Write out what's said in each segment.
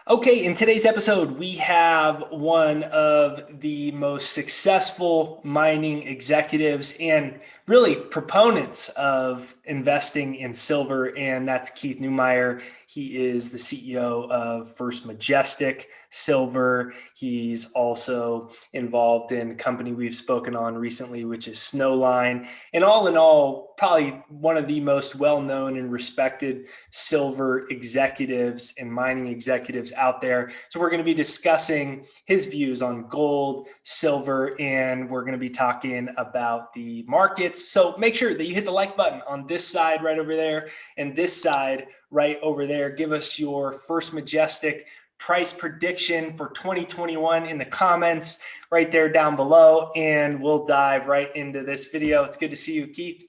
Okay, in today's episode, we have one of the most successful mining executives and really proponents of investing in silver, and that's Keith Neumeyer. He is the CEO of First Majestic Silver. He's also involved in a company we've spoken on recently, which is Snowline. And all in all, probably one of the most well-known and respected silver executives and mining executives out there. So we're going to be discussing his views on gold, silver, and we're going to be talking about the markets. So make sure that you hit the like button on this side right over there and this side right over there. Give us your First Majestic price prediction for 2021 in the comments right there down below, and we'll dive right into this video. It's good to see you, Keith.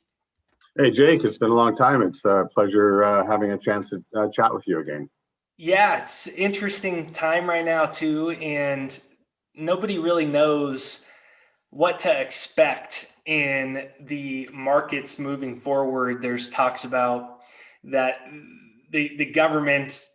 Hey, Jake, it's been a long time. It's a pleasure having a chance to chat with you again. Yeah, it's interesting time right now too, and nobody really knows what to expect in the markets moving forward. There's talks about that the government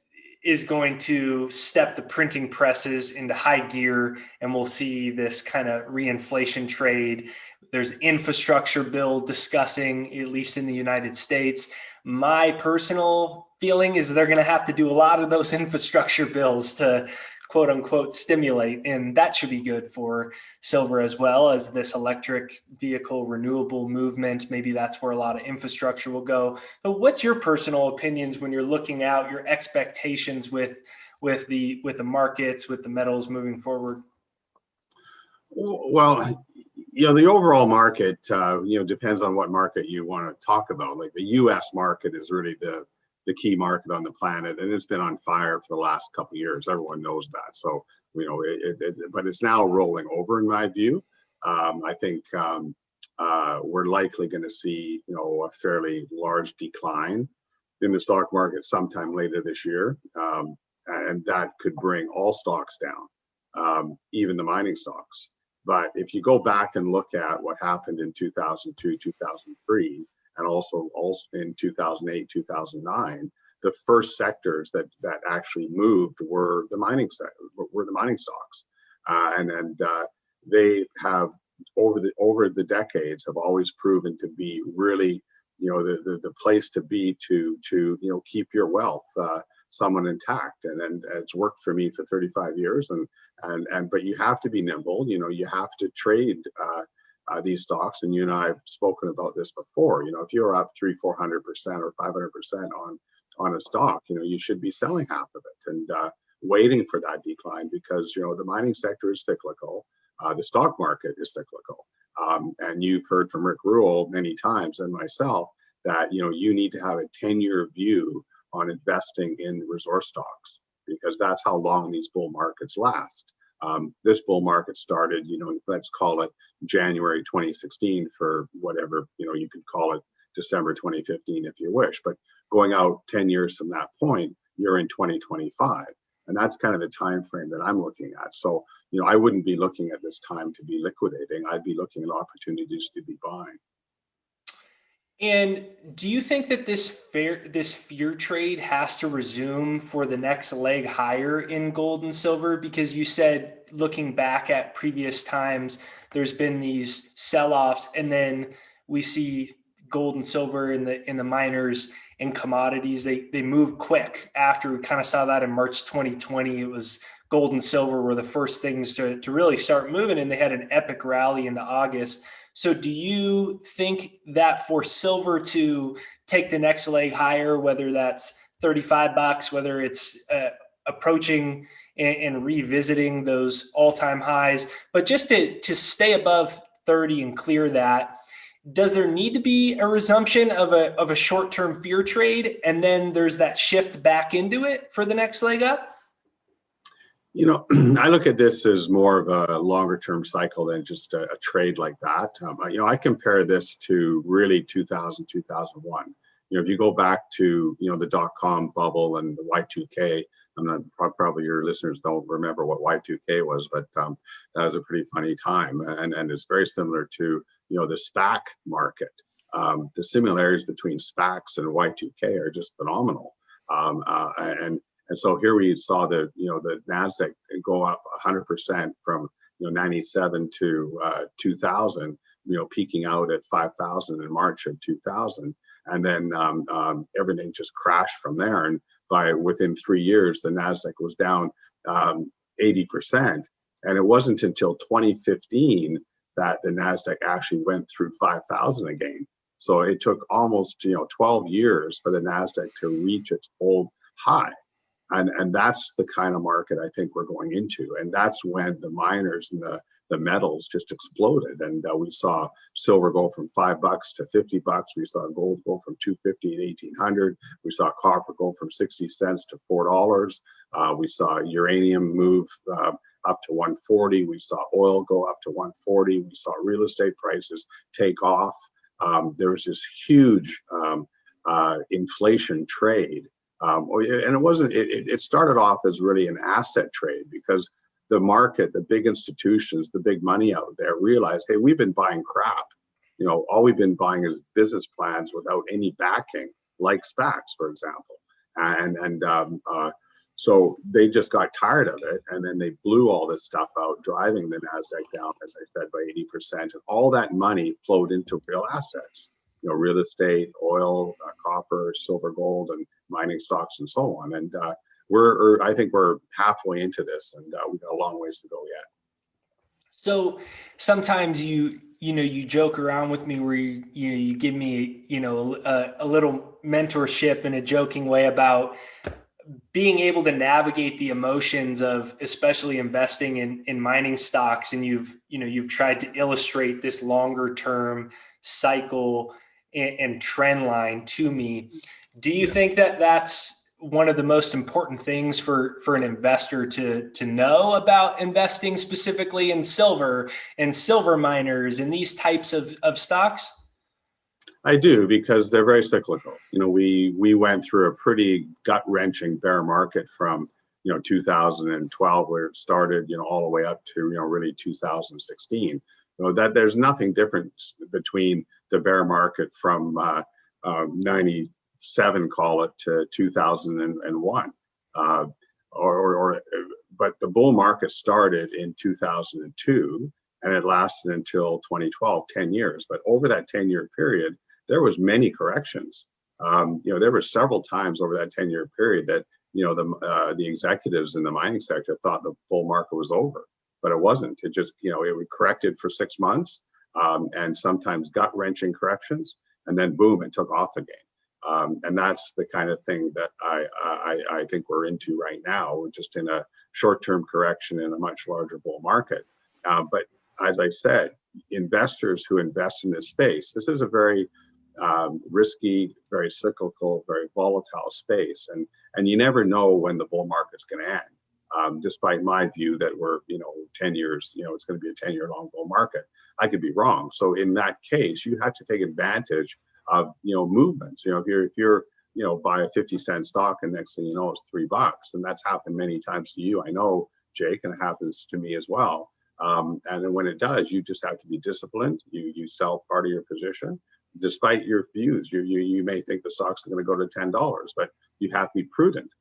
is going to step the printing presses into high gear, and we'll see this kind of reinflation trade. There's infrastructure bill discussing, at least in the United States. My personal feeling is they're going to have to do a lot of those infrastructure bills to quote unquote stimulate, and that should be good for silver as well as this electric vehicle renewable movement. Maybe that's where a lot of infrastructure will go. But what's your personal opinions when you're looking out, your expectations with the markets, with the metals moving forward? Well, the overall market, depends on what market you want to talk about. Like the U.S. market is really the key market on the planet, and it's been on fire for the last couple of years. Everyone knows that. So, but it's now rolling over in my view. I think we're likely going to see, a fairly large decline in the stock market sometime later this year. And that could bring all stocks down, even the mining stocks. But if you go back and look at what happened in 2002, 2003, and also in 2008, 2009, the first sectors that actually moved were the mining stocks, and they have over the decades have always proven to be really the place to be to keep your wealth somewhat intact, and it's worked for me for 35 years, but you have to be nimble. You have to trade these stocks, and you and I have spoken about this before. If you're up 300%, 400% or 500% on a stock, you should be selling half of it and waiting for that decline, because the mining sector is cyclical, the stock market is cyclical, and you've heard from Rick Rule many times and myself that you need to have a 10-year view on investing in resource stocks, because that's how long these bull markets last. This bull market started, let's call it January 2016 for whatever, you could call it December 2015 if you wish. But going out 10 years from that point, you're in 2025. And that's kind of the time frame that I'm looking at. So, I wouldn't be looking at this time to be liquidating. I'd be looking at opportunities to be buying. And do you think that this fear trade has to resume for the next leg higher in gold and silver? Because you said, looking back at previous times, there's been these sell-offs, and then we see gold and silver in the miners and commodities. They move quick. After we kind of saw that in March 2020, it was gold and silver were the first things to really start moving, and they had an epic rally into August. So do you think that for silver to take the next leg higher, whether that's $35, whether it's approaching and revisiting those all-time highs, but just to stay above 30 and clear that, does there need to be a resumption of a short-term fear trade, and then there's that shift back into it for the next leg up? I look at this as more of a longer term cycle than just a trade like that. I compare this to really 2000, 2001. If you go back to, the dot-com bubble and the Y2K, probably your listeners don't remember what Y2K was, but that was a pretty funny time. And it's very similar to, the SPAC market. The similarities between SPACs and Y2K are just phenomenal. And so here we saw the NASDAQ go up 100% from 97 to 2000, peaking out at 5,000 in March of 2000, and then everything just crashed from there. And within 3 years, the NASDAQ was down 80%, and it wasn't until 2015 that the NASDAQ actually went through 5,000 again. So it took almost 12 years for the NASDAQ to reach its old high. And that's the kind of market I think we're going into. And that's when the miners and the metals just exploded. And we saw silver go from $5 to $50. We saw gold go from 250 to 1,800. We saw copper go from 60 cents to $4. We saw uranium move up to 140. We saw oil go up to 140. We saw real estate prices take off. There was this huge inflation trade. And it wasn't, it started off as really an asset trade, because the market, the big institutions, the big money out there realized, hey, we've been buying crap. All we've been buying is business plans without any backing, like SPACs, for example. So they just got tired of it, and then they blew all this stuff out, driving the NASDAQ down, as I said, by 80%. And all that money flowed into real assets, real estate, oil, copper, silver, gold, and mining stocks, and so on. And I think we're halfway into this, and we've got a long ways to go yet. So sometimes you joke around with me where you give me a little mentorship in a joking way about being able to navigate the emotions of especially investing in mining stocks, and you've tried to illustrate this longer term cycle and trend line to me. Do you think that that's one of the most important things for an investor to know about investing, specifically in silver and silver miners and these types of stocks? I do, because they're very cyclical. We went through a pretty gut-wrenching bear market from 2012, where it started, all the way up to really 2016. That there's nothing different between the bear market from 97, call it, to 2001, but the bull market started in 2002, and it lasted until 2012, 10 years. But over that 10-year period, there was many corrections. There were several times over that 10-year period that the executives in the mining sector thought the bull market was over, but it wasn't. It just it corrected for 6 months, and sometimes gut-wrenching corrections, and then boom, it took off again. And that's the kind of thing that I think we're into right now. We're just in a short-term correction in a much larger bull market. But as I said, investors who invest in this space, this is a very risky, very cyclical, very volatile space, and you never know when the bull market's going to end. Despite my view that we're 10 years, it's going to be a 10-year long bull market, I could be wrong. So in that case, you have to take advantage of movements. If you're buy a 50-cent stock, and next thing you know it's $3, and that's happened many times to you, I know, Jake, and it happens to me as well. And then when it does, you just have to be disciplined. You sell part of your position, despite your views. You may think the stock's going to go to $10, but you have to be prudent.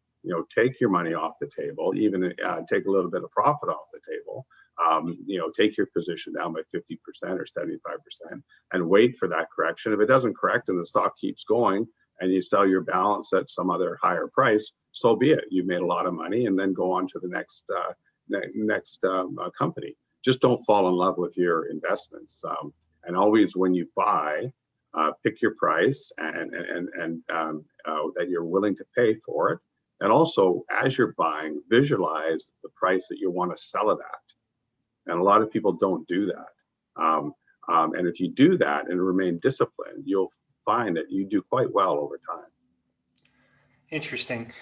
Take your money off the table, even take a little bit of profit off the table. Take your position down by 50% or 75%, and wait for that correction. If it doesn't correct and the stock keeps going, and you sell your balance at some other higher price, so be it. You've made a lot of money, and then go on to the next company. Just don't fall in love with your investments. And always, when you buy, pick your price and that you're willing to pay for it. And also, as you're buying, visualize the price that you want to sell it at. And a lot of people don't do that. And if you do that and remain disciplined, you'll find that you do quite well over time. Interesting.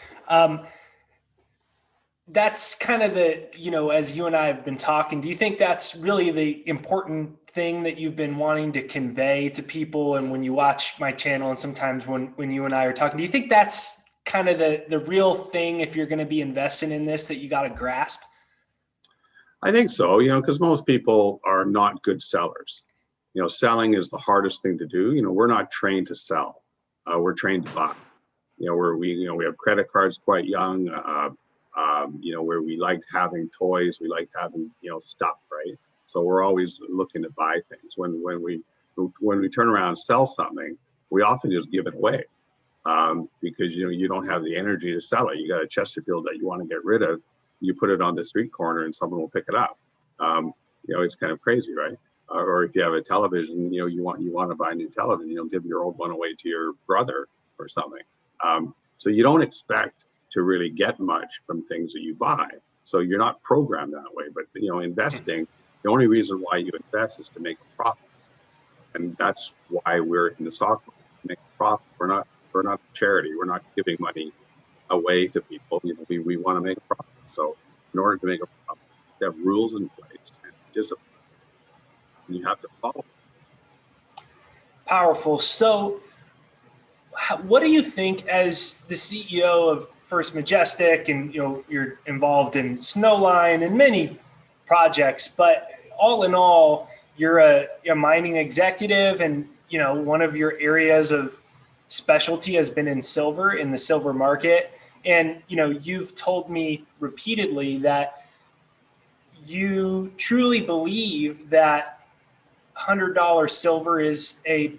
That's kind of as you and I have been talking, do you think that's really the important thing that you've been wanting to convey to people? And when you watch my channel, and sometimes when you and I are talking, do you think that's kind of the real thing, if you're going to be investing in this, that you got to grasp? I think so, because most people are not good sellers. Selling is the hardest thing to do. We're not trained to sell. We're trained to buy. where we have credit cards quite young. Where we liked having toys, we liked having stuff, right? So we're always looking to buy things. When we turn around and sell something, we often just give it away, because you don't have the energy to sell it. You got a Chesterfield that you want to get rid of, you put it on the street corner and someone will pick it up. It's kind of crazy, right? Or if you have a television, you want to buy a new television, give your old one away to your brother or something. So you don't expect to really get much from things that you buy. So you're not programmed that way. But investing, the only reason why you invest is to make a profit, and that's why we're in the stock market, to make a profit. We're not a charity. We're not giving money away to people. We want to make a profit. So in order to make a profit, you have rules in place and discipline, and you have to follow. Powerful. So what do you think, as the CEO of First Majestic, and you're involved in Snowline and many projects, but all in all, you're a mining executive, and one of your areas of specialty has been in silver, in the silver market. And you've told me repeatedly that you truly believe that $100 silver is a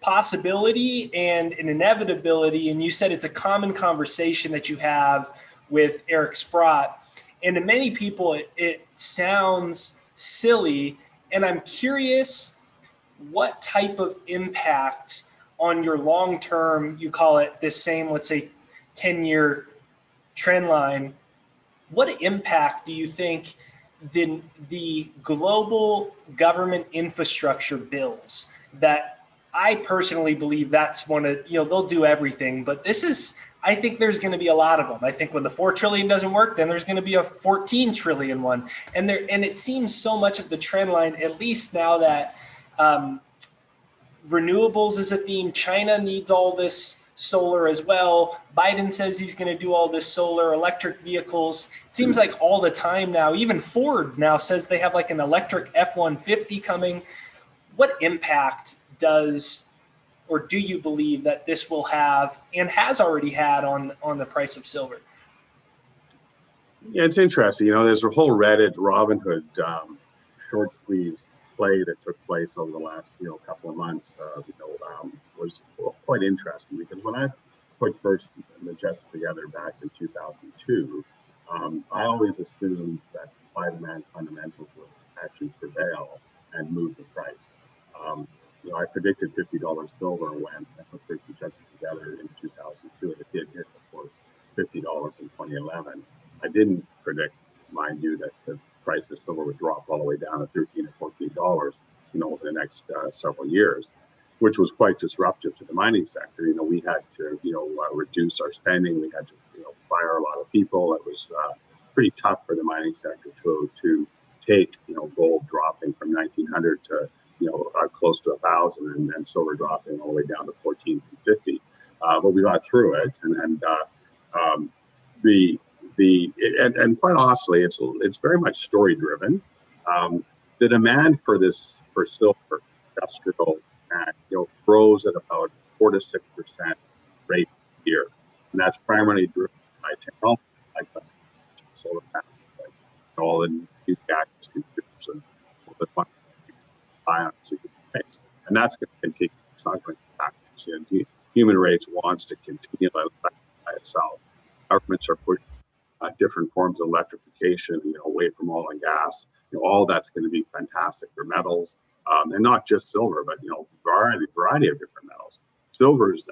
possibility and an inevitability. And you said it's a common conversation that you have with Eric Sprott. And to many people, it sounds silly. And I'm curious what type of impact on your long-term, you call it this same, let's say, 10-year trend line, what impact do you think the global government infrastructure bills that I personally believe that's one of, they'll do everything, but I think there's going to be a lot of them. I think when the 4 trillion doesn't work, then there's going to be a 14 trillion one. And it seems so much of the trend line, at least now that renewables is a theme. China needs all this solar as well. Biden says he's going to do all this solar, electric vehicles. It seems like all the time now. Even Ford now says they have like an electric F-150 coming. What impact do you believe that this will have and has already had on the price of silver? Yeah, it's interesting. There's a whole Reddit Robinhood short sleeves play that took place over the last couple of months. Was quite interesting, because when I put First Majestic together back in 2002, I always assumed that supply-demand fundamentals would actually prevail and move the price. I predicted $50 silver when I put First Majestic together in 2002, and it did hit, of course, $50 in 2011. I didn't predict, mind you, that the price of silver would drop all the way down to $13 or $14, over the next several years, which was quite disruptive to the mining sector. We had to, reduce our spending. We had to, fire a lot of people. It was pretty tough for the mining sector to take, gold dropping from 1900 to close to 1,000, and silver dropping all the way down to 1450. But we got through it, and quite honestly, it's very much story driven. The demand for silver industrial grows at about 4 to 6% rate a year, and that's primarily driven by technology like solar panels, like all the new gadgets, computers, and all the ions, and that's going to continue. It's not going to come back. Human race wants to continue by itself. Governments are pushing different forms of electrification, away from oil and gas. All that's going to be fantastic for metals, and not just silver, but variety of different metals. Silver is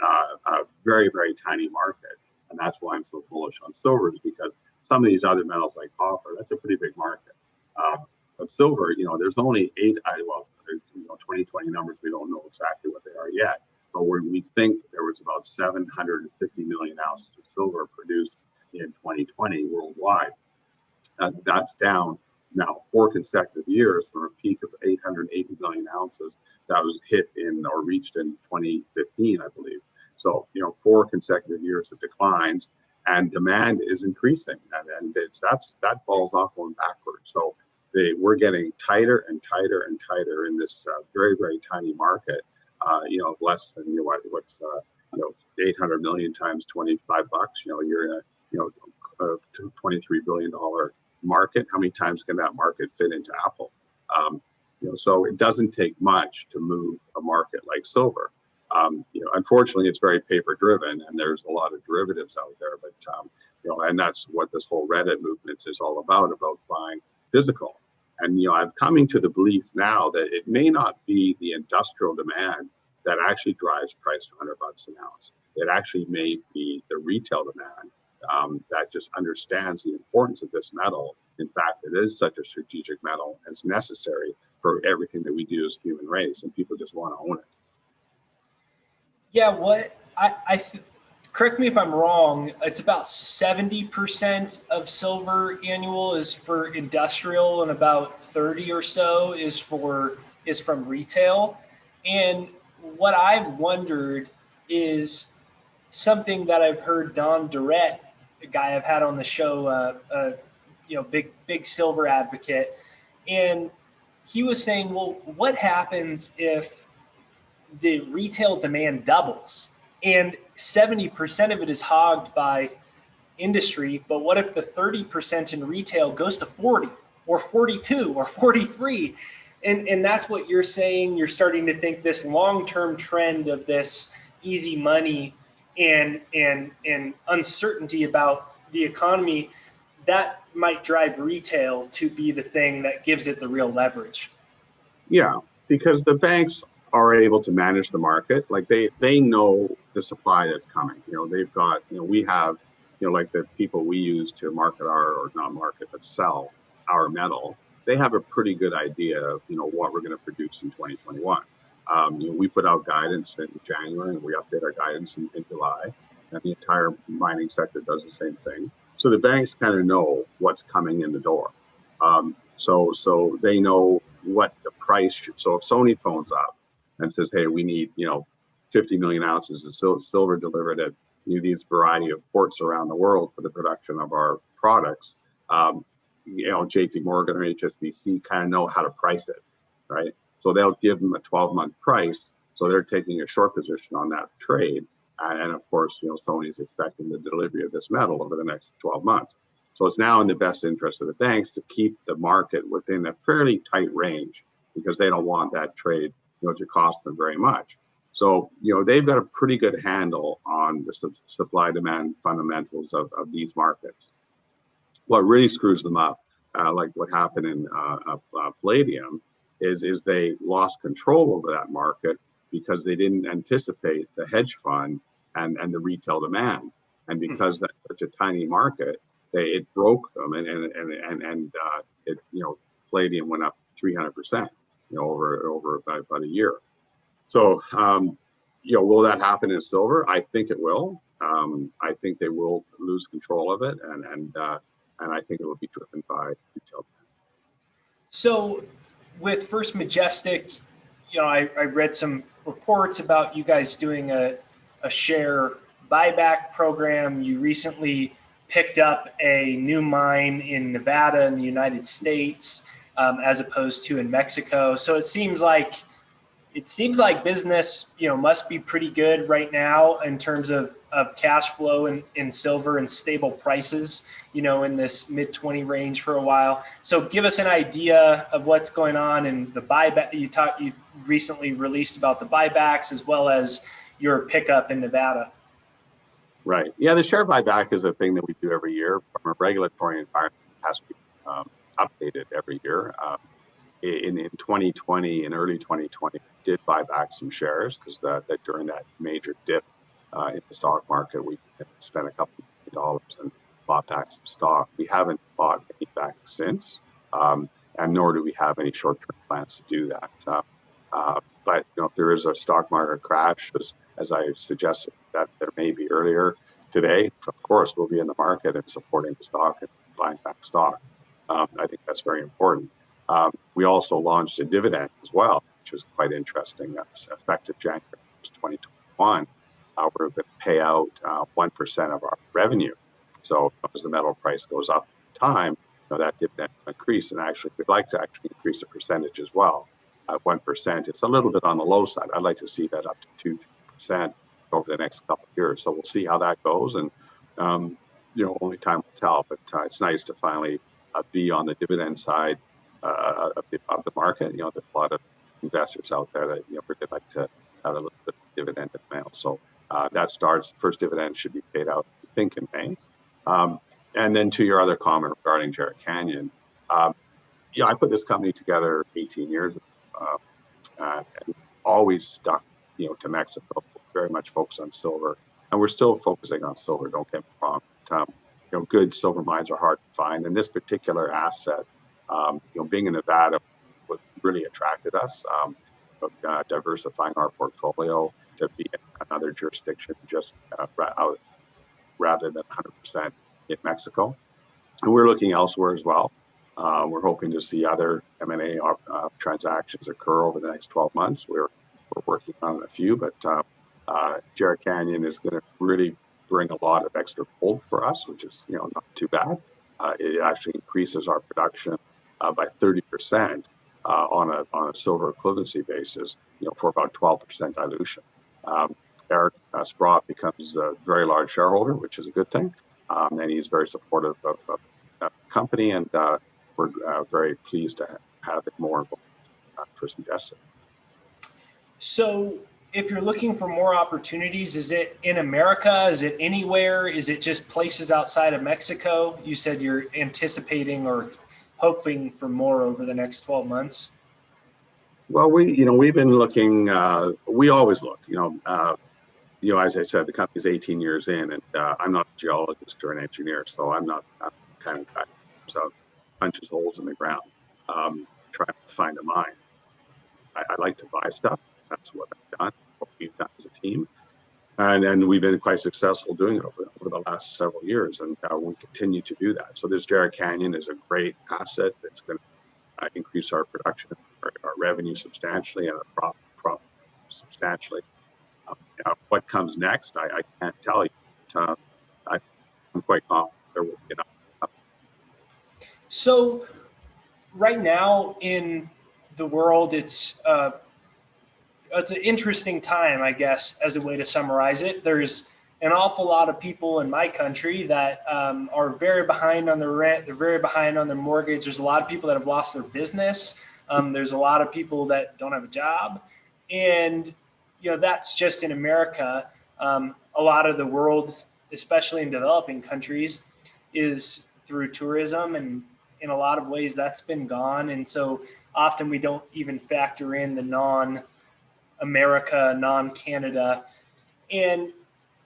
a very, very tiny market, and that's why I'm so bullish on silver, is because some of these other metals like copper, that's a pretty big market. But silver, there's only 2020 numbers, we don't know exactly what they are yet, but we think there was about 750 million ounces of silver produced in 2020 worldwide. That's down now 4 consecutive years from a peak of 880 million ounces that was hit or reached in 2015, I believe. So 4 consecutive years of declines, and demand is increasing, and that falls off going backwards. So we're getting tighter and tighter and tighter in this very, very tiny market, less than what's 800 million times 25 bucks, you're in a, $23 billion market. How many times can that market fit into Apple? So it doesn't take much to move a market like silver. Unfortunately, it's very paper driven, and there's a lot of derivatives out there. But and that's what this whole Reddit movement is all about buying physical. And I'm coming to the belief now that it may not be the industrial demand that actually drives price to $100 an ounce. It actually may be the retail demand that just understands the importance of this metal. In fact, it is such a strategic metal, and it's necessary for everything that we do as human race, and people just want to own it. Yeah, what correct me if I'm wrong, it's about 70% of silver annual is for industrial, and about 30 or so is from retail. And what I've wondered is something that I've heard Don Durrett, a guy I've had on the show, big silver advocate, and he was saying, well, what happens if the retail demand doubles and 70% of it is hogged by industry, but what if the 30% in retail goes to 40 or 42 or 43? And that's what you're saying. You're starting to think this long-term trend of this easy money and uncertainty about the economy, that might drive retail to be the thing that gives it the real leverage. Yeah, because the banks are able to manage the market. Like they know the supply that's coming. They've got, we have, like the people we use to market or not market, but sell our metal. They have a pretty good idea of, what we're going to produce in 2021. We put out guidance in January, and we update our guidance in July, and the entire mining sector does the same thing. So the banks kind of know what's coming in the door. So they know what the price should. So if Sony phones up and says, hey, we need, 50 million ounces of silver delivered at these variety of ports around the world for the production of our products, JP Morgan or HSBC kind of know how to price it, right? So they'll give them a 12-month price. So they're taking a short position on that trade. And of course, Sony's expecting the delivery of this metal over the next 12 months. So it's now in the best interest of the banks to keep the market within a fairly tight range, because they don't want that trade, to cost them very much. So, they've got a pretty good handle on the supply-demand fundamentals of these markets. What really screws them up, like what happened in palladium, is they lost control over that market because they didn't anticipate the hedge fund and the retail demand. And because that's such a tiny market, it broke them, and it palladium went up 300%, over about a year. So will that happen in silver? I think it will. I think they will lose control of it, and I think it will be driven by retail. So with First Majestic, I read some reports about you guys doing a share buyback program. You recently picked up a new mine in Nevada in the United States, as opposed to in Mexico. So it seems like business, must be pretty good right now in terms of cash flow in silver and stable prices, in this mid-20 range for a while. So give us an idea of what's going on in the buyback. You recently released about the buybacks as well as your pickup in Nevada. Right. Yeah, the share buyback is a thing that we do every year. From a regulatory environment, it has to be updated every year. In 2020, in early 2020, we did buy back some shares because that during that major dip in the stock market, we spent a couple of dollars and bought back some stock. We haven't bought any back since, and nor do we have any short-term plans to do that. But if there is a stock market crash, as I suggested that there may be earlier today, of course, we'll be in the market and supporting the stock and buying back stock. I think that's very important. We also launched a dividend as well, which was quite interesting. That's effective January 2021. We're going to pay out 1% of our revenue. So as the metal price goes up in time, that dividend will increase. And actually, we'd like to increase the percentage as well. At 1%, it's a little bit on the low side. I'd like to see that up to 2%. over the next couple of years. So we'll see how that goes, and only time will tell. But it's nice to finally be on the dividend side of the market. There's a lot of investors out there that really like to have a little bit of dividend in the mail. So that starts. First dividend should be paid out, I think, in May. And then to your other comment regarding Jerritt Canyon, I put this company together 18 years ago, and always stuck, to Mexico. Very much focused on silver, and we're still focusing on silver. Don't get me wrong. Good silver mines are hard to find, and this particular asset, being in Nevada, what really attracted us, diversifying our portfolio to be in another jurisdiction, just rather than 100% in Mexico. And we're looking elsewhere as well. We're hoping to see other M&A transactions occur over the next 12 months. We're working on a few, but Jerritt Canyon is going to really bring a lot of extra gold for us, which is not too bad. It actually increases our production by 30% on a silver equivalency basis, for about 12% dilution. Eric Sprott becomes a very large shareholder, which is a good thing, and he's very supportive of the company, and we're very pleased to have it more involved first invested. So if you're looking for more opportunities, is it in America? Is it anywhere? Is it just places outside of Mexico? You said you're anticipating or hoping for more over the next 12 months. Well, we've been looking. We always look. As I said, the company's 18 years in, and I'm not a geologist or an engineer, so I'm kind of guy. So punches holes in the ground, trying to find a mine. I like to buy stuff. That's what I've done, what we've done as a team. And we've been quite successful doing it over the last several years, and we continue to do that. So this Jerritt Canyon is a great asset that's going to increase our production, our revenue substantially, and our profit substantially. What comes next, I can't tell you. But, I'm quite confident there will be enough. So right now in the world, it's an interesting time, I guess, as a way to summarize it. There's an awful lot of people in my country that are very behind on their rent. They're very behind on their mortgage. There's a lot of people that have lost their business. There's a lot of people that don't have a job. And, that's just in America. A lot of the world, especially in developing countries, is through tourism. And in a lot of ways, that's been gone. And so often we don't even factor in the non-America, non-Canada. And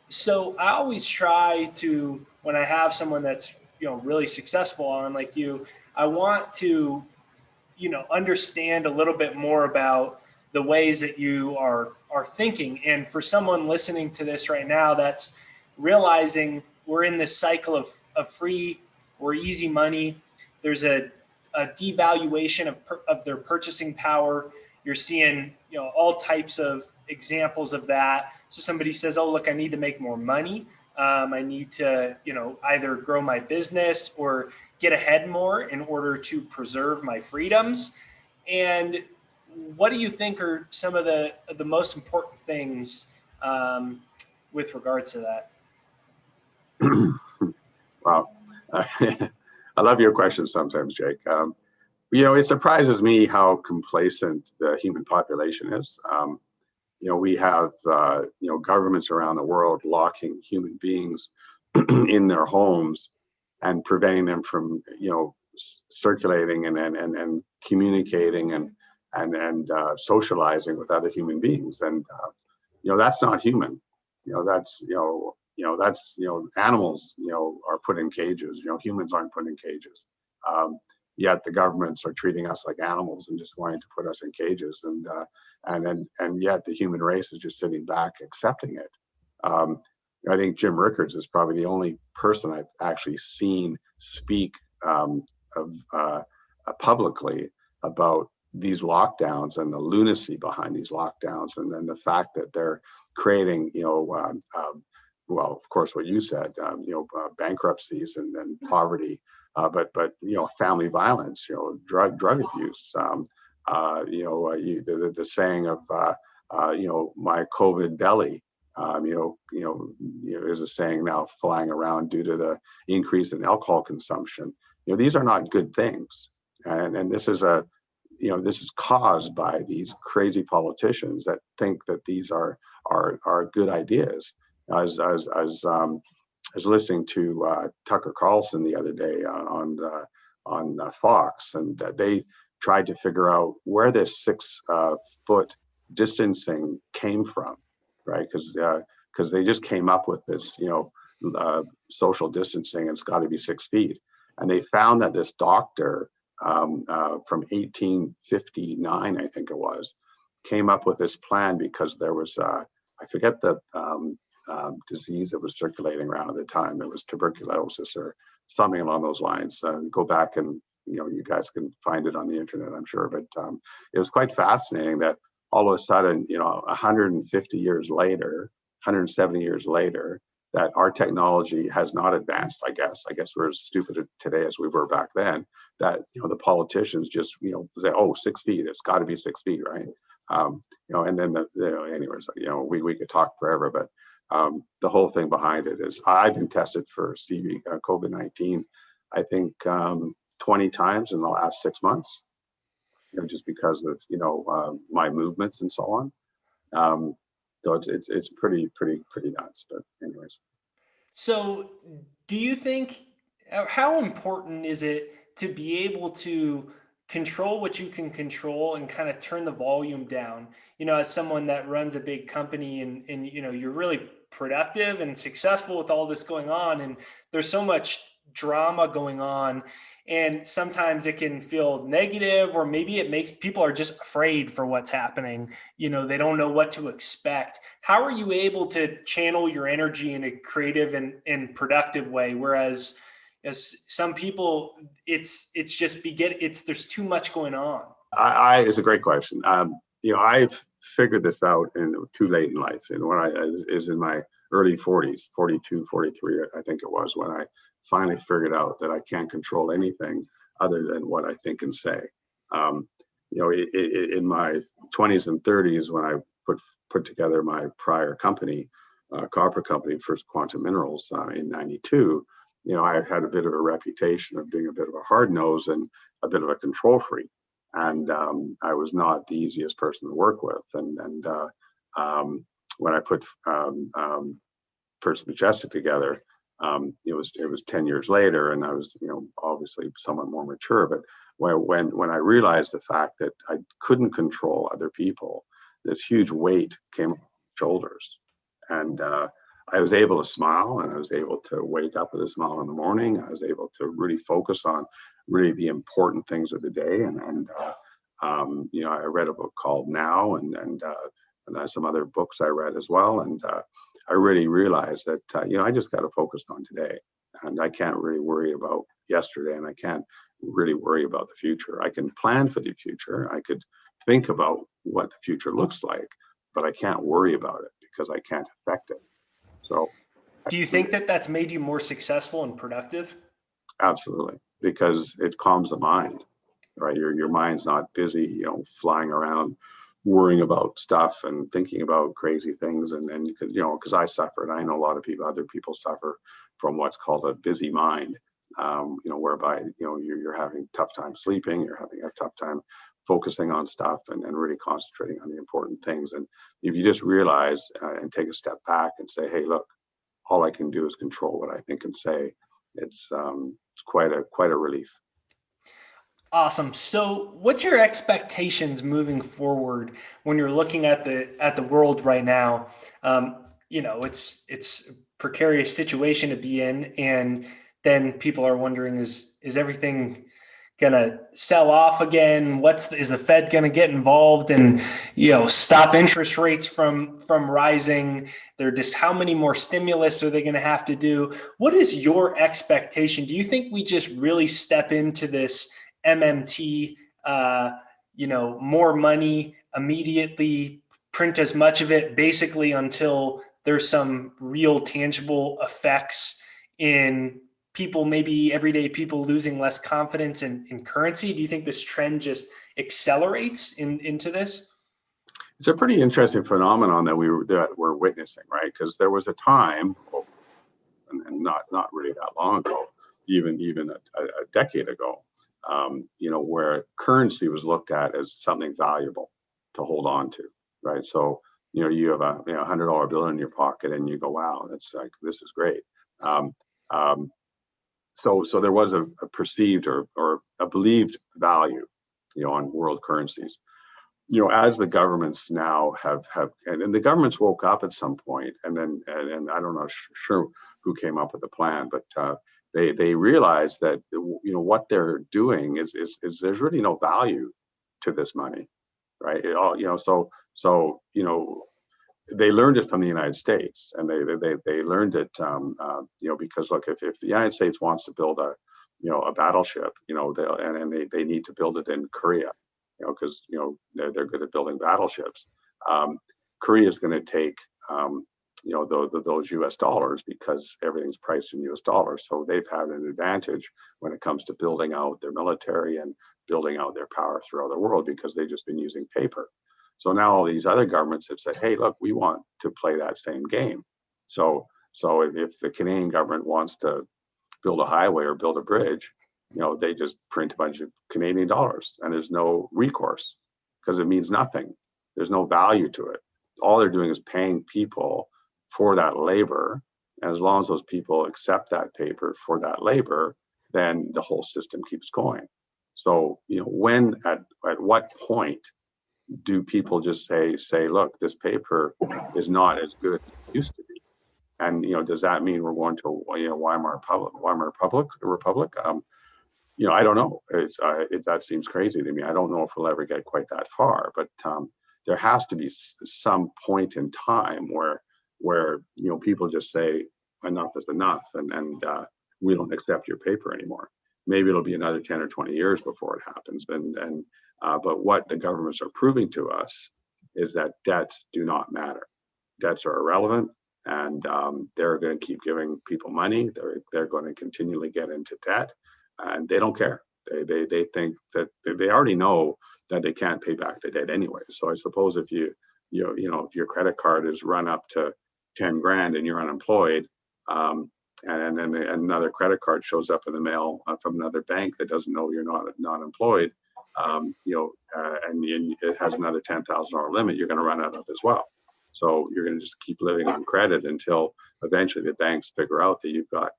so I always try to, when I have someone that's, really successful on like you, I want to, understand a little bit more about the ways that you are thinking. And for someone listening to this right now, that's realizing we're in this cycle of free or easy money. There's a devaluation of their purchasing power. You're seeing, all types of examples of that. So somebody says, oh, look, I need to make more money. I need to, either grow my business or get ahead more in order to preserve my freedoms. And what do you think are some of the most important things with regards to that? Wow. I love your questions sometimes, Jake. It surprises me how complacent the human population is. We have, governments around the world locking human beings in their homes and preventing them from, circulating and communicating and socializing with other human beings. And, that's not human. That's animals, are put in cages. Humans aren't put in cages. Yet the governments are treating us like animals and just wanting to put us in cages, and yet the human race is just sitting back accepting it. I think Jim Rickards is probably the only person I've actually seen speak publicly about these lockdowns and the lunacy behind these lockdowns, and then the fact that they're creating, well, of course, what you said, bankruptcies and poverty. But family violence, drug abuse, the saying of, my COVID belly, There's a saying now flying around due to the increase in alcohol consumption. These are not good things, and this is caused by these crazy politicians that think that these are good ideas. I was listening to Tucker Carlson the other day on Fox, and they tried to figure out where this 6 foot distancing came from, right? Because they just came up with this, social distancing, and it's got to be 6 feet. And they found that this doctor from 1859, I think it was, came up with this plan because there was, I forget the disease that was circulating around at the time. It was tuberculosis or something along those lines. Go back and, you guys can find it on the internet, I'm sure. But it was quite fascinating that all of a sudden, 150 years later, 170 years later, that our technology has not advanced. I guess we're as stupid today as we were back then. That the politicians just say, oh, 6 feet, it's got to be 6 feet, right? And then anyways, we could talk forever, but the whole thing behind it is I've been tested for COVID-19, I think 20 times in the last 6 months, just because of my movements and so on. So it's pretty nuts. But anyways. So do you think, how important is it to be able to control what you can control and kind of turn the volume down, as someone that runs a big company and you're really productive and successful with all this going on, and there's so much drama going on, and sometimes it can feel negative, or maybe it makes people are just afraid for what's happening. They don't know what to expect. How are you able to channel your energy in a creative and productive way? Whereas as some people, it's there's too much going on. It's a great question. I've figured this out too late in life. And when I is in my early 40s, 42, 43, I think it was, when I finally figured out that I can't control anything other than what I think and say. In my 20s and 30s, when I put together my prior company, copper company, First Quantum Minerals, in '92, I had a bit of a reputation of being a bit of a hard nose and a bit of a control freak. And I was not the easiest person to work with. And when I put First Majestic together, it was 10 years later, and I was obviously somewhat more mature. But when I realized the fact that I couldn't control other people, this huge weight came on my shoulders, and I was able to smile, and I was able to wake up with a smile in the morning. I was able to really focus on really the important things of the day. And I read a book called Now, and there's some other books I read as well. And I really realized that, I just got to focus on today, and I can't really worry about yesterday, and I can't really worry about the future. I can plan for the future. I could think about what the future looks like, but I can't worry about it because I can't affect it. So, do you think that that's made you more successful and productive? Absolutely, because it calms the mind, right? Your mind's not busy, flying around, worrying about stuff and thinking about crazy things. And because I suffered, I know a lot of other people suffer from what's called a busy mind, whereby you're having a tough time sleeping, you're having a tough time focusing on stuff and really concentrating on the important things. And if you just realize and take a step back and say, hey, look, all I can do is control what I think and say, it's quite a relief. Awesome. So what's your expectations moving forward when you're looking at the world right now? It's a precarious situation to be in, and then people are wondering, is everything gonna sell off again? Is the Fed gonna get involved and stop interest rates from rising? They're just, how many more stimulus are they gonna have to do? What is your expectation? Do you think we just really step into this MMT, more money immediately, print as much of it basically until there's some real tangible effects in people, maybe everyday people losing less confidence in currency? Do you think this trend just accelerates into this? It's a pretty interesting phenomenon that we're witnessing, right? Because there was a time, and not really that long ago, even a decade ago, where currency was looked at as something valuable to hold on to, right? So you have a $100 bill in your pocket, and you go, wow, that's like, this is great. Um, um, so there was a perceived or a believed value, on world currencies. As the governments now and the governments woke up at some point, and I don't know sure who came up with the plan, but they realized that what they're doing is there's really no value to this money, right? It all they learned it from the United States, and they learned it because look, if the United States wants to build a battleship, they need to build it in Korea, because they're good at building battleships. Korea is going to take those U.S. dollars because everything's priced in U.S. dollars, so they've had an advantage when it comes to building out their military and building out their power throughout the world, because they've just been using paper. So now all these other governments have said, hey, look, we want to play that same game. So if the Canadian government wants to build a highway or build a bridge, they just print a bunch of Canadian dollars, and there's no recourse because it means nothing. There's no value to it. All they're doing is paying people for that labor. And as long as those people accept that paper for that labor, then the whole system keeps going. So, at what point do people just say, look, this paper is not as good as it used to be? And does that mean we're going to Weimar Republic? I don't know. That seems crazy to me. I don't know if we'll ever get quite that far, but there has to be some point in time where people just say enough is enough, and we don't accept your paper anymore. Maybe it'll be another 10 or 20 years before it happens, but what the governments are proving to us is that debts do not matter. Debts are irrelevant, and they're going to keep giving people money. They're going to continually get into debt, and they don't care. They think that they already know that they can't pay back the debt anyway. So I suppose if if your credit card is run up to 10 grand and you're unemployed, and then another credit card shows up in the mail from another bank that doesn't know you're not employed, and it has another $10,000 limit, you're going to run out of as well. So you're going to just keep living on credit until eventually the banks figure out that you've got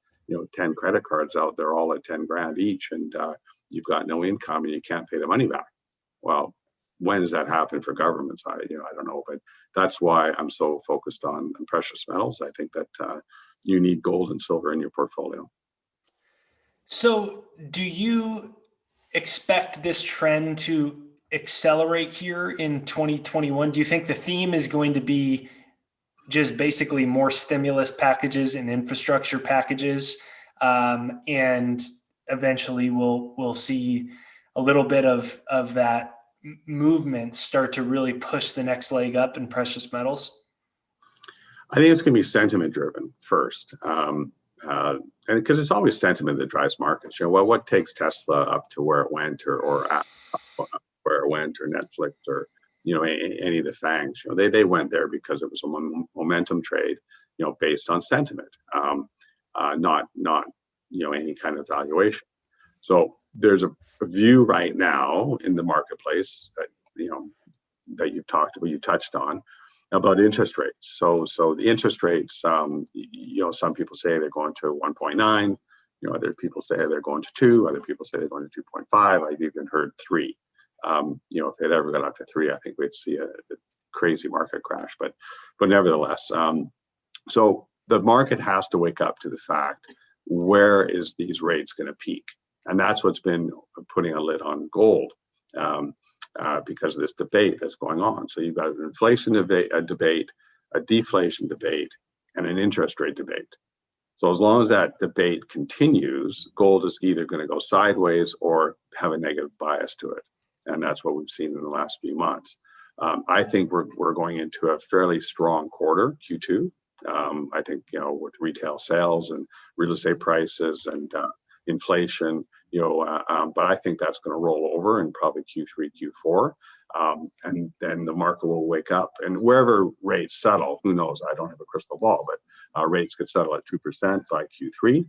10 credit cards out there, all at 10 grand each, and you've got no income and you can't pay the money back. Well, when does that happen for governments? I don't know, but that's why I'm so focused on precious metals. I think that you need gold and silver in your portfolio. So do you expect this trend to accelerate here in 2021? Do you think the theme is going to be just basically more stimulus packages and infrastructure packages, and eventually we'll see a little bit of that movement start to really push the next leg up in precious metals? I think it's going to be sentiment driven first. And because it's always sentiment that drives markets. What takes Tesla up to where it went, or where it went, or Netflix, or any of the FANGs? They went there because it was a momentum trade, based on sentiment, not any kind of valuation. So there's a view right now in the marketplace that you touched on, about interest rates. So the interest rates, some people say they're going to 1.9, other people say they're going to 2, other people say they're going to 2.5. I've even heard 3. If it ever got up to 3, I think we'd see a crazy market crash. But nevertheless, so the market has to wake up to the fact, where is these rates going to peak? And that's what's been putting a lid on gold. Because of this debate that's going on. So you've got an inflation debate, a deflation debate, and an interest rate debate. So as long as that debate continues, gold is either going to go sideways or have a negative bias to it. And that's what we've seen in the last few months. I think we're going into a fairly strong quarter, Q2. I think, with retail sales and real estate prices and inflation, but I think that's going to roll over in probably Q3, Q4. And then the market will wake up. And wherever rates settle, who knows? I don't have a crystal ball, but rates could settle at 2% by Q3.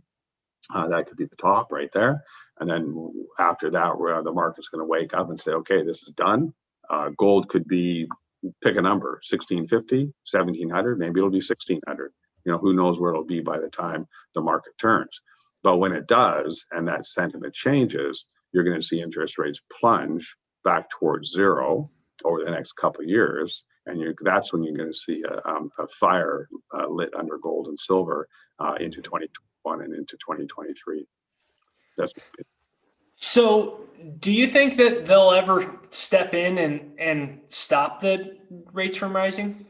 That could be the top right there. And then after that, where the market's going to wake up and say, okay, this is done. Gold could be, pick a number, 1650, 1700, maybe it'll be 1600. Who knows where it'll be by the time the market turns. But when it does, and that sentiment changes, you're going to see interest rates plunge back towards zero over the next couple of years. And that's when you're going to see a fire lit under gold and silver into 2021 and into 2023. That's So do you think that they'll ever step in and stop the rates from rising?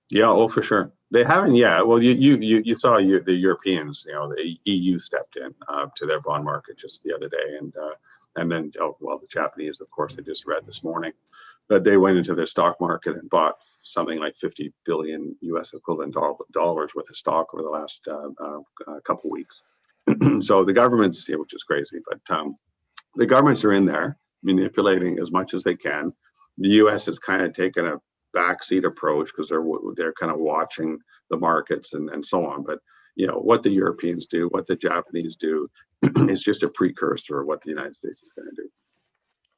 Yeah, oh, for sure. They haven't yet. Well, you saw the Europeans, the EU stepped in to their bond market just the other day, and then the Japanese, of course, I just read this morning that they went into their stock market and bought something like 50 billion U.S. equivalent dollars worth of stock over the last couple of weeks. So the governments, which is crazy, but the governments are in there manipulating as much as they can. The U.S. has kind of taken a backseat approach because they're kind of watching the markets and so on. But what the Europeans do, what the Japanese do, is just a precursor of what the United States is going to do.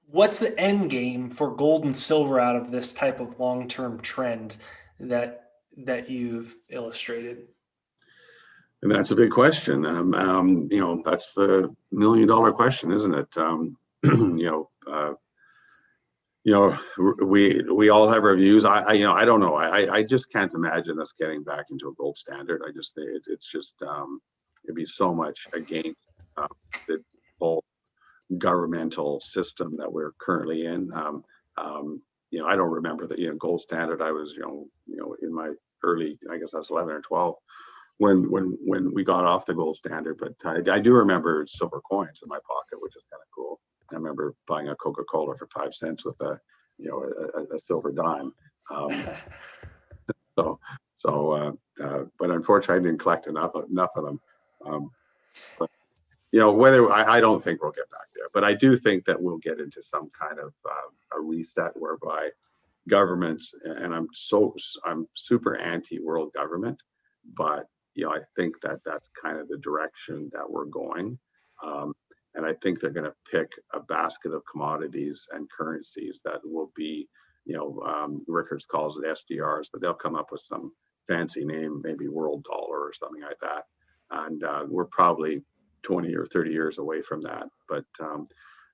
What's the end game for gold and silver out of this type of long-term trend that you've illustrated? And that's a big question. That's the $1 million question, isn't it? We all have our views. I don't know. I just can't imagine us getting back into a gold standard. I just think it's just it'd be so much against the whole governmental system that we're currently in. I don't remember the gold standard. I was in my early, I guess I was 11 or 12 when we got off the gold standard. But I do remember silver coins in my pocket, which is kind of cool. I remember buying a Coca-Cola for 5 cents with a silver dime. But unfortunately, I didn't collect enough of them. But whether I don't think we'll get back there, but I do think that we'll get into some kind of a reset whereby governments, and I'm super anti-world government, but I think that that's kind of the direction that we're going. And I think they're going to pick a basket of commodities and currencies that will be, Rickards calls it SDRs, but they'll come up with some fancy name, maybe world dollar or something like that. And we're probably 20 or 30 years away from that. But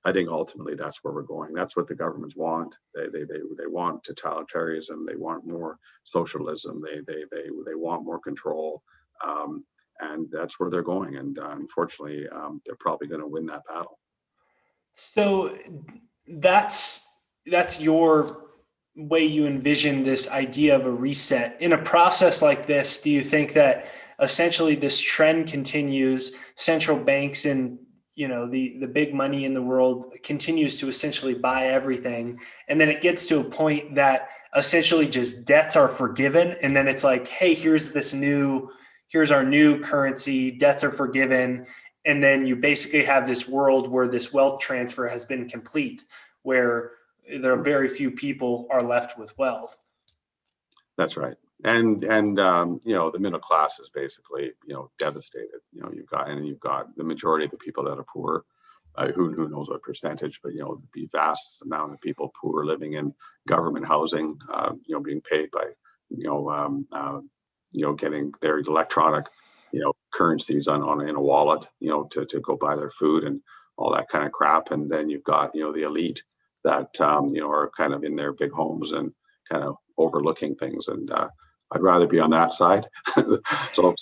I think ultimately that's where we're going. That's what the governments want. They want totalitarianism. They want more socialism. They want more control. And that's where they're going. And unfortunately, they're probably going to win that battle. So that's your way you envision this idea of a reset. In a process like this, do you think that essentially this trend continues, central banks and the big money in the world continues to essentially buy everything, and then it gets to a point that essentially just debts are forgiven, and then it's like, hey, here's our new currency, debts are forgiven. And then you basically have this world where this wealth transfer has been complete, where there are very few people are left with wealth. That's right. And the middle class is basically, devastated. You've got the majority of the people that are poor, who knows what percentage, but, the vast amount of people poor living in government housing, being paid by, getting their electronic, currencies in a wallet, to go buy their food and all that kind of crap. And then you've got, the elite that, are kind of in their big homes and kind of overlooking things. And I'd rather be on that side. So,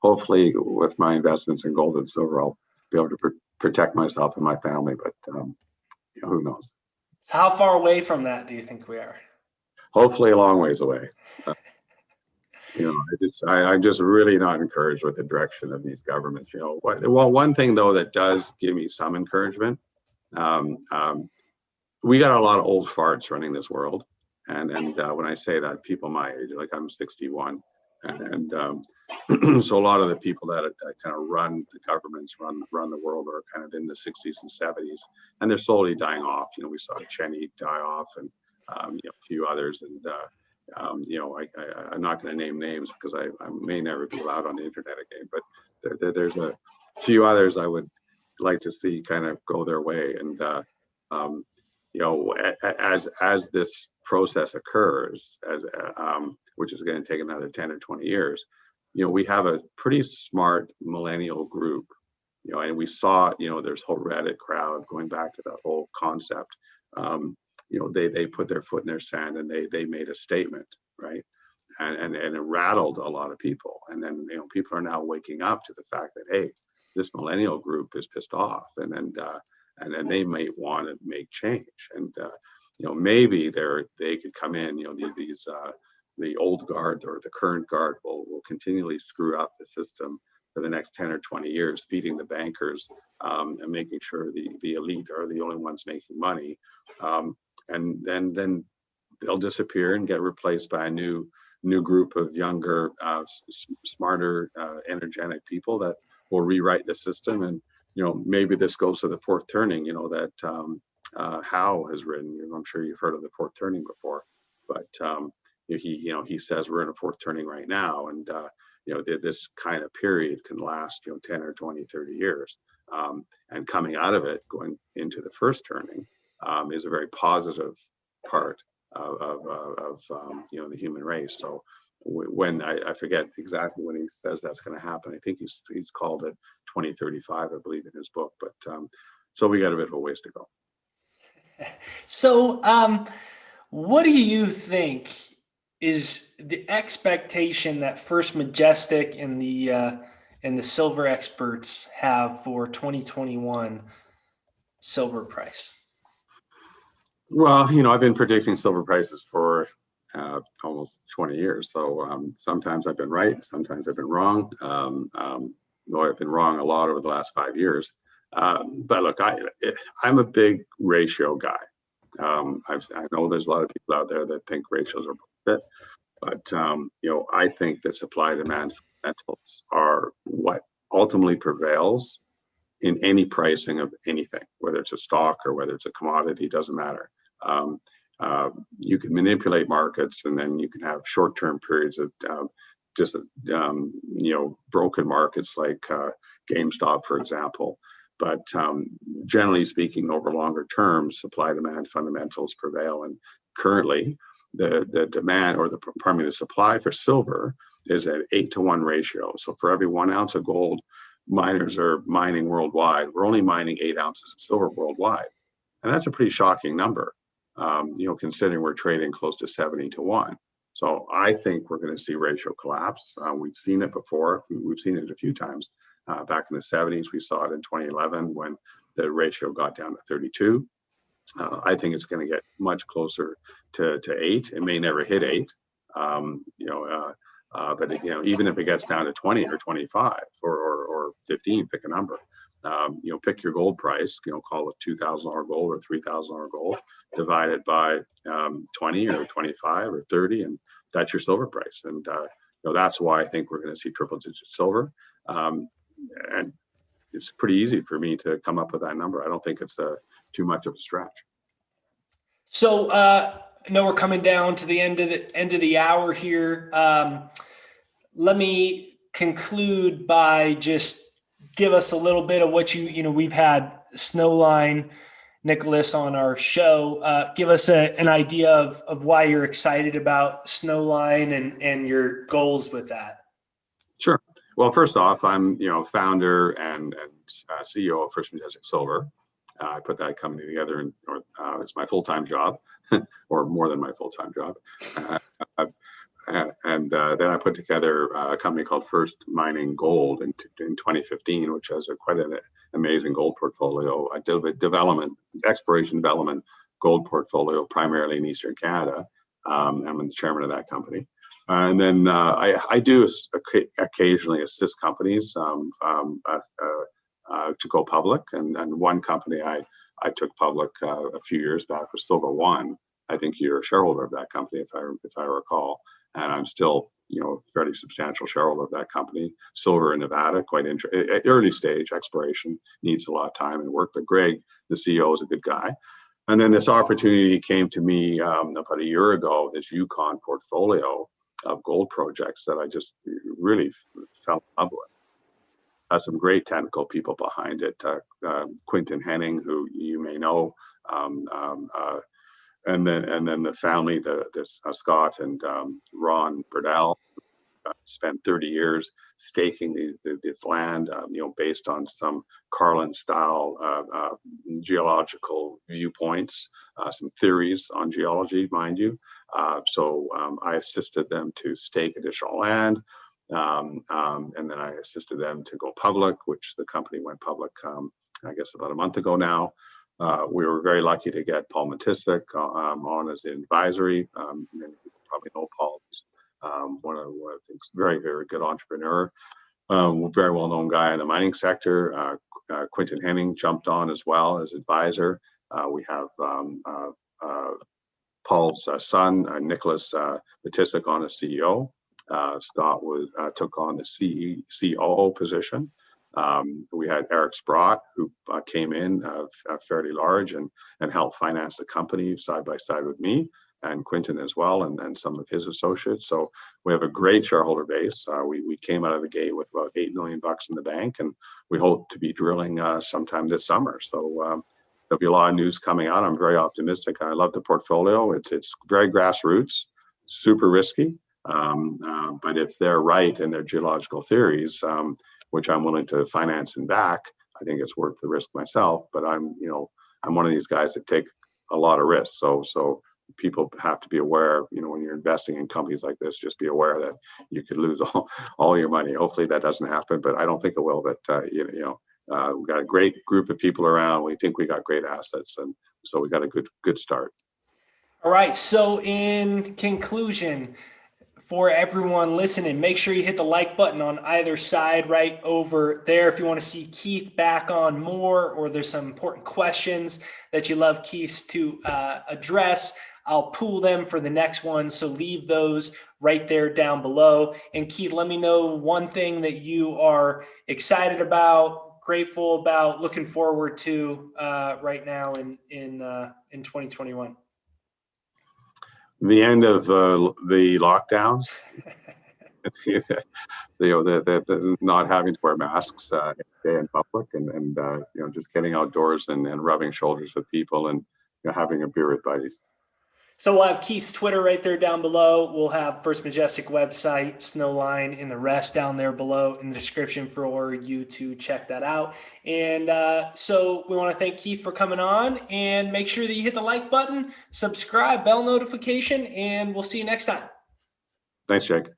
hopefully with my investments in gold and silver, I'll be able to protect myself and my family, but who knows? So how far away from that do you think we are? Hopefully a long ways away. I'm just really not encouraged with the direction of these governments. Well, one thing though that does give me some encouragement, we got a lot of old farts running this world, and when I say that, people my age, like I'm 61, and So a lot of the people that kind of run the governments, run the world, are kind of in the 60s and 70s, and they're slowly dying off. We saw Cheney die off, and a few others, and I'm not going to name names because I may never be allowed on the internet again, but there's a few others I would like to see kind of go their way. And as this process occurs, which is going to take another 10 or 20 years, we have a pretty smart millennial group, and we saw, there's whole Reddit crowd going back to that whole concept. They put their foot in their sand, and they made a statement, right? And it rattled a lot of people. And then, people are now waking up to the fact that, hey, this millennial group is pissed off, and then they might want to make change. And maybe they could come in, these the old guard or the current guard will continually screw up the system for the next 10 or 20 years, feeding the bankers, and making sure the elite are the only ones making money. And then they'll disappear and get replaced by a new group of younger, smarter, energetic people that will rewrite the system. And maybe this goes to the fourth turning, that Howe has written. I'm sure you've heard of the fourth turning before, but he says we're in a fourth turning right now, and this kind of period can last 10 or 20, 30 years, and coming out of it, going into the first turning, is a very positive part of the human race. So when I forget exactly when he says that's going to happen, I think he's called it 2035, I believe, in his book. But so we got a bit of a ways to go. So what do you think is the expectation that First Majestic and the silver experts have for 2021 silver price? Well, I've been predicting silver prices for almost 20 years. So sometimes I've been right, sometimes I've been wrong. Though I've been wrong a lot over the last 5 years. But look, I'm a big ratio guy. I know there's a lot of people out there that think ratios are bullshit, but I think that supply demand fundamentals are what ultimately prevails in any pricing of anything, whether it's a stock or whether it's a commodity, doesn't matter. You can manipulate markets, and then you can have short-term periods of broken markets like GameStop, for example. But generally speaking, over longer terms, supply-demand fundamentals prevail. And currently, the demand, or the supply for silver is at 8-to-1 ratio. So for every 1 ounce of gold miners are mining worldwide, we're only mining 8 ounces of silver worldwide. And that's a pretty shocking number, considering we're trading close to 70-to-1. So I think we're going to see ratio collapse. We've seen it before. We've seen it a few times. Back in the 70s, we saw it in 2011 when the ratio got down to 32. I think it's going to get much closer to 8. It may never hit 8, but even if it gets down to 20 or 25 or 15, pick a number. Pick your gold price. Call it $2,000 gold or $3,000 gold, divided by 20 or 25 or 30, and that's your silver price. And that's why I think we're going to see triple-digit silver. And it's pretty easy for me to come up with that number. I don't think it's too much of a stretch. So I know we're coming down to the end of the hour here. Let me conclude by just give us a little bit of what we've had Snowline, Nicholas on our show. Give us an idea of why you're excited about Snowline and your goals with that. Sure. Well, first off, I'm founder and CEO of First Majestic Silver. I put that company together, and it's my full-time job, or more than my full-time job. And then I put together a company called First Mining Gold in 2015, which has quite an amazing gold portfolio, a exploration development gold portfolio, primarily in Eastern Canada. I'm the chairman of that company. And then I do occasionally assist companies to go public. And one company I took public a few years back was Silver One. I think you're a shareholder of that company, if I recall. and I'm still, fairly substantial shareholder of that company. Silver in Nevada, early stage exploration, needs a lot of time and work. But Greg, the CEO, is a good guy. And then this opportunity came to me about a year ago, this Yukon portfolio of gold projects that I just really fell in love with. Some great technical people behind it. Quinton Henning, who you may know, and then the family, Scott and Ron Burdell, spent 30 years staking this land, based on some Carlin-style geological viewpoints, some theories on geology, mind you. So I assisted them to stake additional land, and then I assisted them to go public, which the company went public, I guess, about a month ago now. We were very lucky to get Paul Matisek on as an advisory. Many people probably know Paul. One of the things, very, very good entrepreneur, very well-known guy in the mining sector. Quinton Henning jumped on as well as advisor. We have Paul's son, Nicholas Matisek, on as CEO. Scott took on the COO position. We had Eric Sprott, who came in fairly large and helped finance the company side by side with me, and Quinton as well, and some of his associates. So we have a great shareholder base. We came out of the gate with about $8 million in the bank, and we hope to be drilling sometime this summer. So there'll be a lot of news coming out. I'm very optimistic. I love the portfolio. It's very grassroots, super risky. But if they're right in their geological theories, which I'm willing to finance and back, I think it's worth the risk myself. But I'm one of these guys that take a lot of risks. So people have to be aware, when you're investing in companies like this, just be aware that you could lose all your money. Hopefully that doesn't happen, but I don't think it will. But we've got a great group of people around. We think we got great assets, and so we got a good start. All right. So in conclusion, for everyone listening, make sure you hit the like button on either side right over there if you want to see Keith back on more, or there's some important questions that you love Keith to address. I'll pool them for the next one, so leave those right there down below. And Keith, let me know one thing that you are excited about, grateful about, looking forward to right now in 2021. The end of the lockdowns, the not having to wear masks in public, and just getting outdoors and rubbing shoulders with people, and having a beer with buddies. So we'll have Keith's Twitter right there down below. We'll have First Majestic website, Snowline, and the rest down there below in the description for you to check that out. And so we want to thank Keith for coming on, and make sure that you hit the like button, subscribe, bell notification, and we'll see you next time. Thanks, Jake.